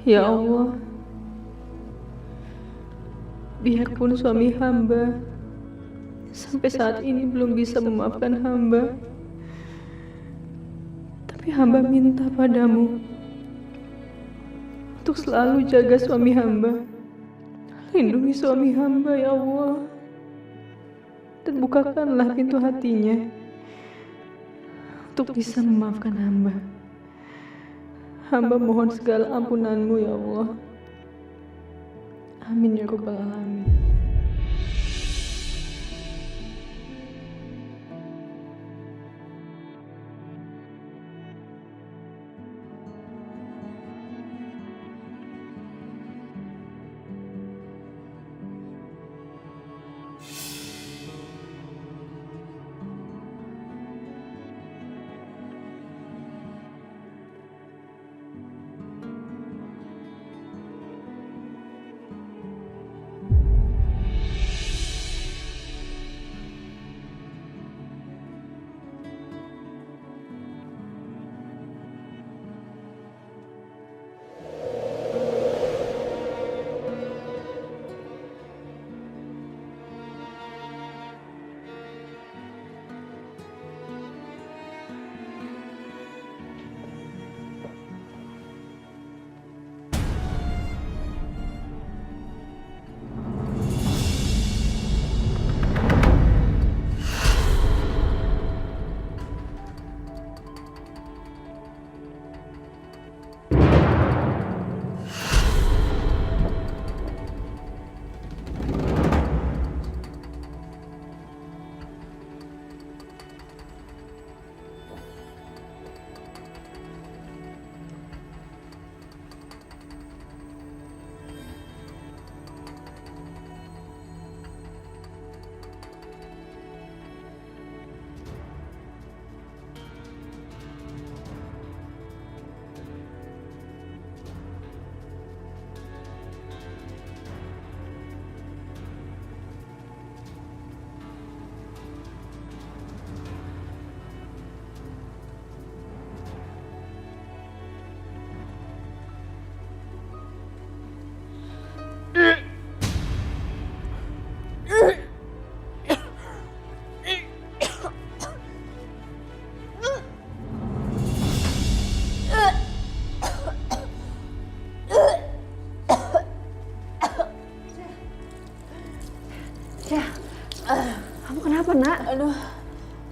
Ya Allah, biarpun suami hamba sampai saat ini belum bisa memaafkan hamba, tapi hamba minta padamu untuk selalu jaga suami hamba. Lindungi suami hamba, ya Allah, dan bukakanlah pintu hatinya untuk bisa memaafkan hamba. Hamba mohon segala ampunanmu, ya Allah. Amin ya rabbal alamin. Kamu kenapa, Nak? Aduh,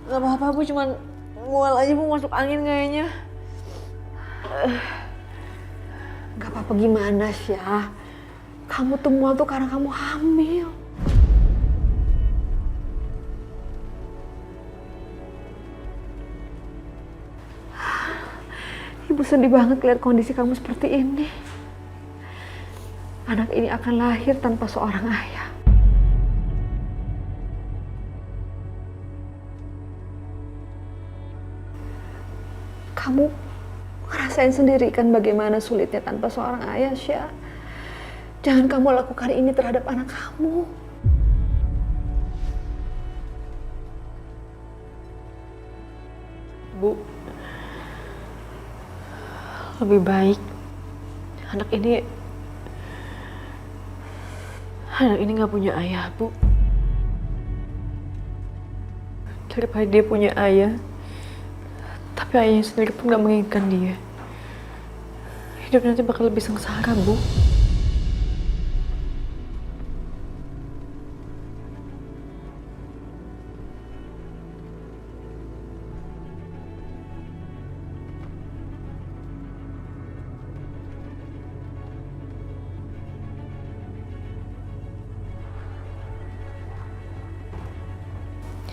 gak apa-apa, Bu. Cuman mual aja, Bu. Masuk angin kayaknya. Gak apa-apa gimana, Syah? Kamu tuh mual tuh karena kamu hamil. Ibu sedih banget lihat kondisi kamu seperti ini. Anak ini akan lahir tanpa seorang ayah. Kamu ngerasain sendiri kan bagaimana sulitnya tanpa seorang ayah, Syah. Jangan kamu lakukan ini terhadap anak kamu. Bu, lebih baik anak ini gak punya ayah, Bu. Daripada dia punya ayah, tapi ayahnya sendiri pun gak menginginkan dia. Hidup nanti bakal lebih sengsara, Bu.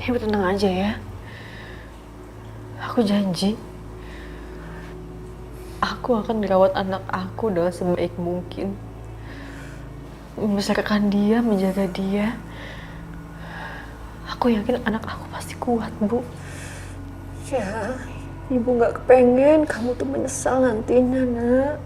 Ibu tenang aja ya. Aku janji, aku akan merawat anak aku dengan sebaik mungkin. Membesarkan dia, menjaga dia. Aku yakin anak aku pasti kuat, Bu. Ya, Ibu gak kepengen kamu tuh menyesal nantinya, Nak.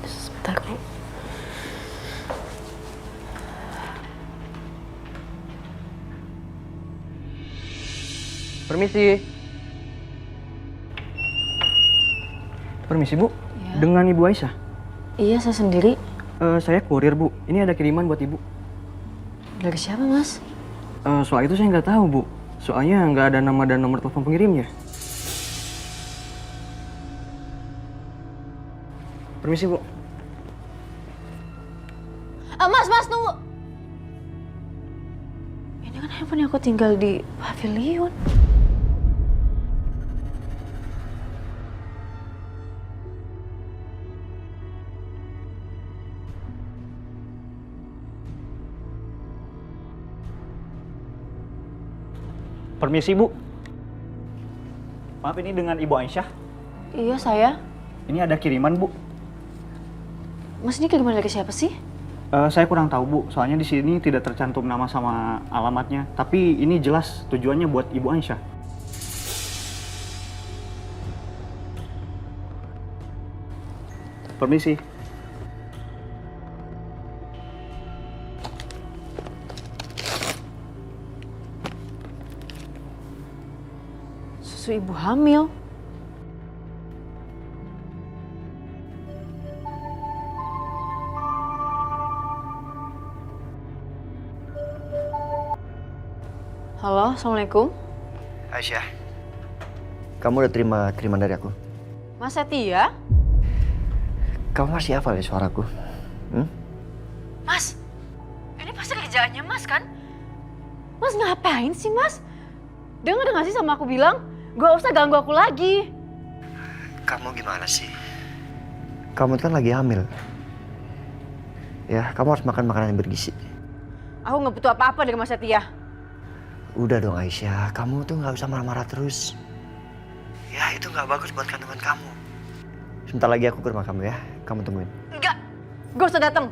Sebentar, Bu. Permisi. Permisi Bu, Ya. dengan Ibu Aisyah. Iya, saya sendiri. Saya kurir Bu, ini ada kiriman buat Ibu. Dari siapa, Mas? Soal itu saya nggak tahu Bu, soalnya nggak ada nama dan nomor telepon pengirimnya. Permisi Bu. Mas, tunggu. Ini kan handphone yang aku tinggal di pavilion. Permisi Bu. Maaf, ini dengan Ibu Aisyah. Iya, saya. Ini ada kiriman Bu. Mas, ini kiriman dari siapa sih? Saya kurang tahu Bu, soalnya di sini tidak tercantum nama sama alamatnya. Tapi ini jelas tujuannya buat Ibu Aisyah. Permisi. Susu ibu hamil. Halo, Assalamualaikum. Aisyah, kamu udah terima kiriman dari aku? Mas Setia? Kamu masih hafal ya suaraku? Mas, ini pasti kerjaannya Mas kan? Mas ngapain sih Mas? Dengar nggak sih sama aku bilang, gak usah ganggu aku lagi. Kamu gimana sih? Kamu kan lagi hamil. Ya, kamu harus makan makanan yang bergizi. Aku nggak butuh apa-apa dari Mas Setia. Udah dong Aisyah, kamu tuh nggak usah marah-marah terus. Ya, itu nggak bagus buat kandungan kamu. Sebentar lagi aku ke rumah kamu ya, kamu tungguin. Enggak, gak usah datang.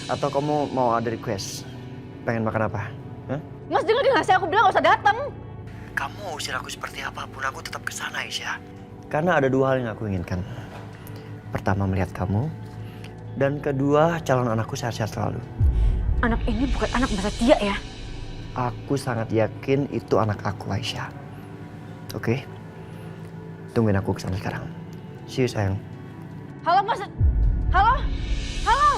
Atau kamu mau ada request? Pengen makan apa? Hah? Mas dengar nggak sih aku bilang gak usah datang. Kamu usir aku seperti apapun, aku tetap kesana Aisyah. Karena ada dua hal yang aku inginkan. Pertama, melihat kamu. Dan kedua, calon anakku sehat-sehat selalu. Anak ini bukan anak Mas Setia ya? Aku sangat yakin itu anak aku, Aisyah. Oke? Tungguin aku kesana sekarang. See you, sayang. Halo Mas. Halo? Halo?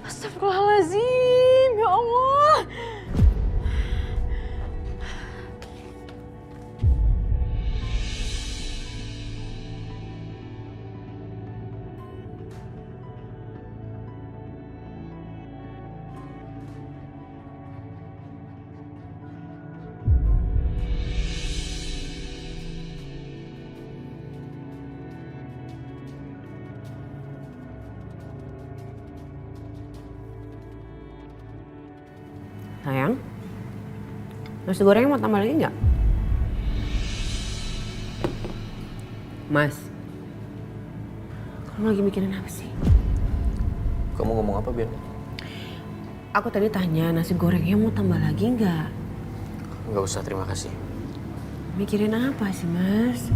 Astagfirullahaladzim, ya Allah. Sayang, nasi gorengnya mau tambah lagi nggak? Mas, kamu lagi mikirin apa sih? Kamu ngomong apa, Ben? Aku tadi tanya nasi gorengnya mau tambah lagi nggak? Nggak usah, terima kasih. Mikirin apa sih, Mas?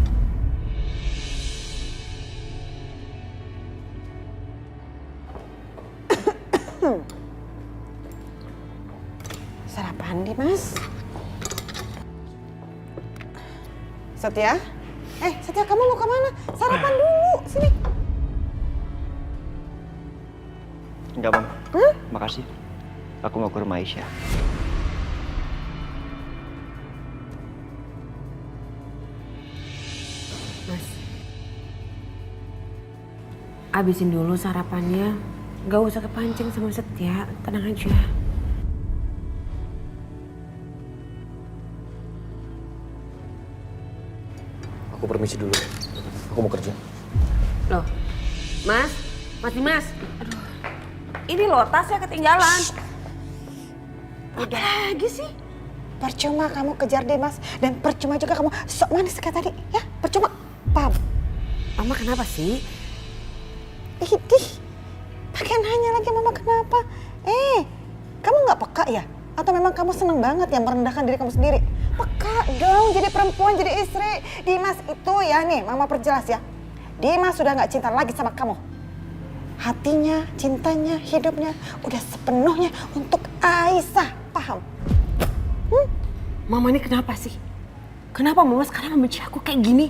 Sarapan di Mas. Setia? Setia, kamu mau kemana? Sarapan dulu, sini. Enggak, Bang. Makasih. Aku mau ke rumah Aisyah. Mas, abisin dulu sarapannya. Gak usah kepancing sama Setia, tenang aja. Aku permisi dulu. Aku mau kerja. Loh, Mas, Mas. Aduh, ini loh tasnya ketinggalan. Udah lagi sih. Percuma kamu kejar deh Mas. Dan percuma juga kamu sok manis kayak tadi. Ya, percuma. Paham? Mama kenapa sih? Idih. Pakai nanya lagi Mama kenapa. Kamu nggak peka ya? Atau memang kamu seneng banget ya merendahkan diri kamu sendiri? Peka dong jadi perempuan, jadi istri. Dimas itu ya nih, Mama perjelas ya. Dimas sudah nggak cinta lagi sama kamu. hatinya, cintanya, hidupnya udah sepenuhnya untuk Aisyah, paham? Mama ini kenapa sih? Kenapa Mama sekarang membenci aku kayak gini?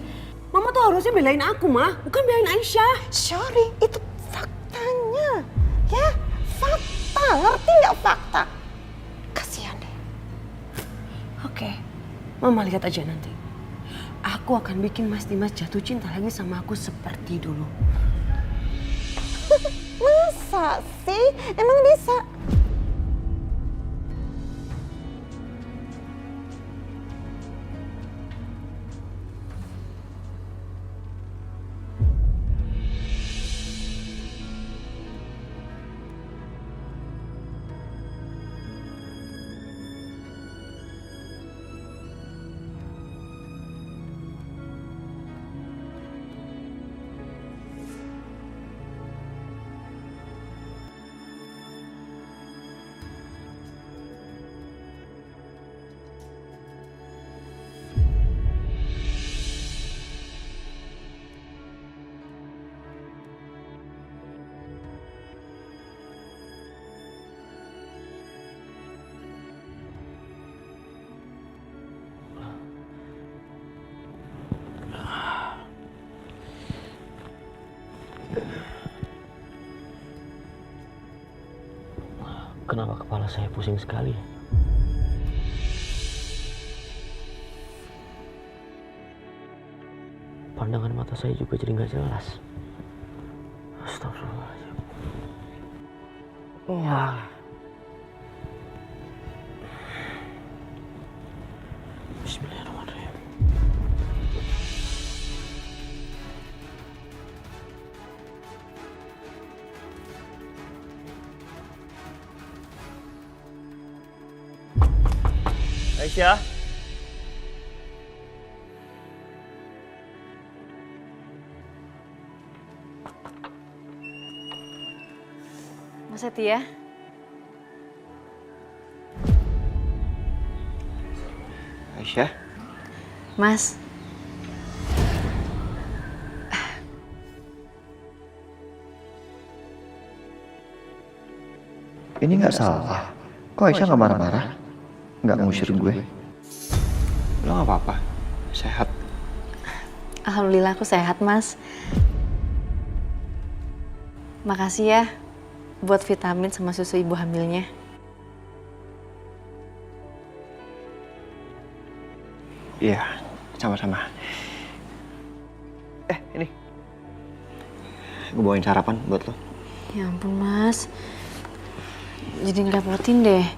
Mama tuh harusnya belain aku, Ma, bukan belain Aisyah. Sorry, itu faktanya. Ya, fakta. Ngerti nggak fakta? Kasihan deh. Oke, Mama lihat aja nanti. Aku akan bikin Mas Dimas jatuh cinta lagi sama aku seperti dulu. Masa sih? Emang bisa? Kenapa kepala saya pusing sekali? Pandangan mata saya juga jadi nggak jelas. Astagfirullahaladzim. Wah. Bismillahirrahmanirrahim. Aisyah. Mas Setia, Aisyah. Mas. Ini nggak salah. Kok Aisyah nggak marah-marah? Nggak ngusir gue? Lo nggak apa-apa? Sehat? Alhamdulillah aku sehat, Mas. Makasih ya buat vitamin sama susu ibu hamilnya. Iya, sama-sama. Ini. Gue bawain sarapan buat lo. Ya ampun, Mas. Jadi ngerepotin deh.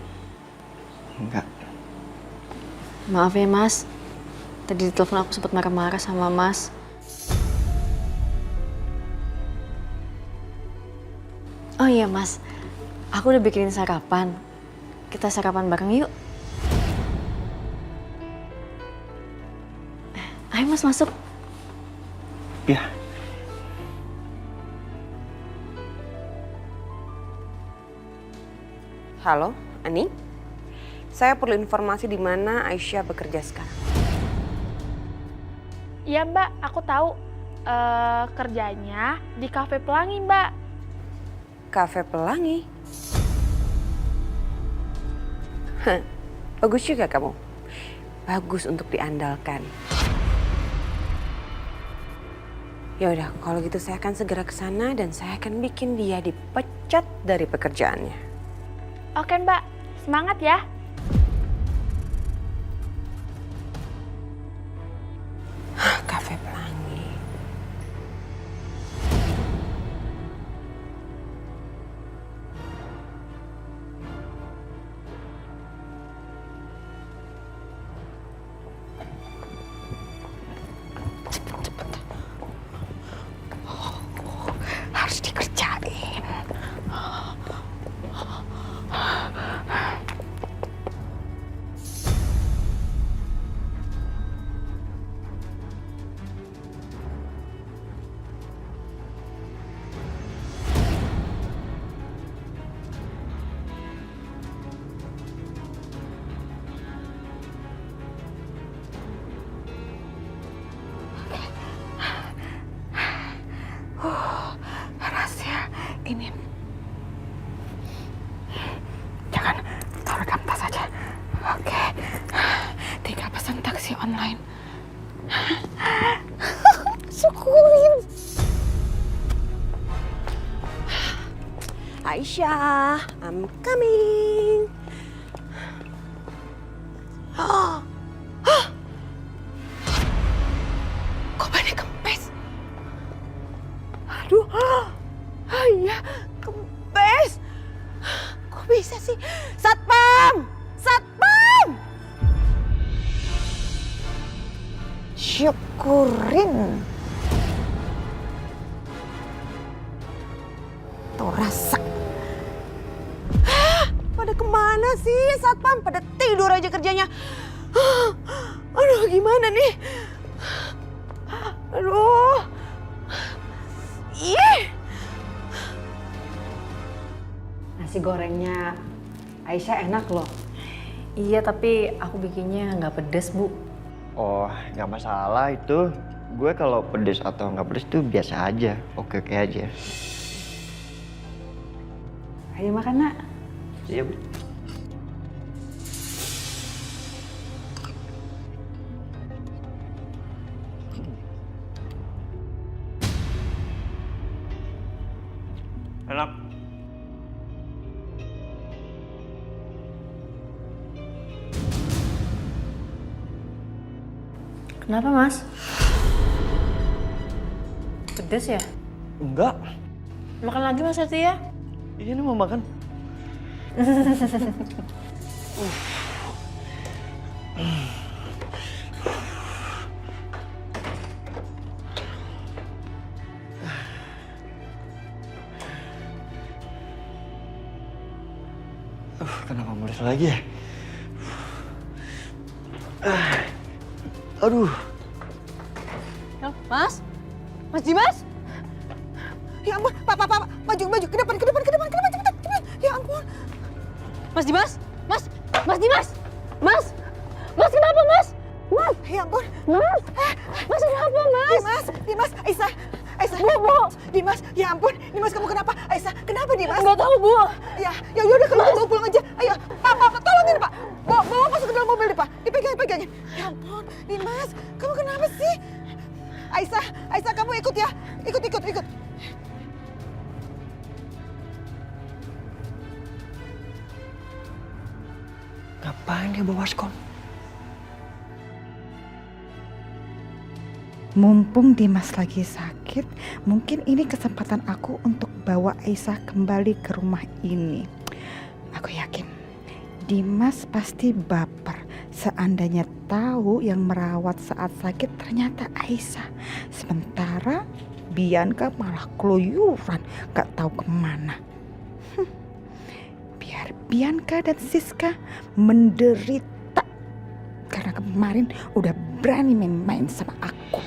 Enggak. Maaf ya, Mas. Tadi di telepon aku sempat marah-marah sama Mas. Oh iya, Mas. Aku udah bikinin sarapan. Kita sarapan bareng yuk. Ayo, Mas, masuk. Ya. Halo, Ani? Saya perlu informasi di mana Aisyah bekerja sekarang. Iya Mbak, aku tahu kerjanya di Kafe Pelangi Mbak. Kafe Pelangi? Bagus juga kamu. Bagus untuk diandalkan. Ya udah, kalau gitu saya akan segera ke sana dan saya akan bikin dia dipecat dari pekerjaannya. Oke Mbak, semangat ya. Kafe Pelangi. Cepet. Harus dikerjain. online. Syukurin. Aisyah, I'm coming. Kok bannya kempes? Aduh, iya kempes. Kok bisa sih? Satpam! Satpam! Syukurin. Tuh rasa. Pada kemana sih Satpam? Pada tidur aja kerjanya. Aduh, gimana nih? Aduh. Ih. Nasi gorengnya Aisyah enak loh. Iya, tapi aku bikinnya nggak pedes, Bu. Oh, nggak masalah itu. Gue kalau pedes atau nggak pedes tuh biasa aja. Oke-oke aja. Ayo makan, Nak. Iya, Bu. Enak. Kenapa, Mas? Pedes ya? Enggak. Makan lagi, Mas Setia? Iya, ini mau makan. Kenapa mulus lagi ya? Aduh. Mas? Mas Dimas? Ya ampun, Pak, maju, ke depan, cepetan. Ya ampun. Mas Dimas? Mas Dimas? Mas kenapa, Mas? Mas? Ya ampun. Mas kenapa, Mas? Dimas, Aisyah. Bu. Dimas, ya ampun. Dimas, kamu kenapa? Aisyah, kenapa Dimas? Nggak tahu, Bu. Ya udah kalau bawa pulang aja. Ayo, Pak, tolongin Pak. Bawa masuk ke dalam mobil deh Pak. Dipegangin. Ya ampun, Dimas, kamu kenapa sih? Aisyah, kamu ikut ya. Ikut. Ngapain dia bawa waskon? Mumpung Dimas lagi sakit, mungkin ini kesempatan aku untuk bawa Aisyah kembali ke rumah ini. Aku yakin Dimas pasti baper seandainya tahu yang merawat saat sakit ternyata Aisyah. Sementara Bianca malah keluyuran, gak tahu kemana. Biar Bianca dan Siska menderita karena kemarin udah berani main-main sama aku.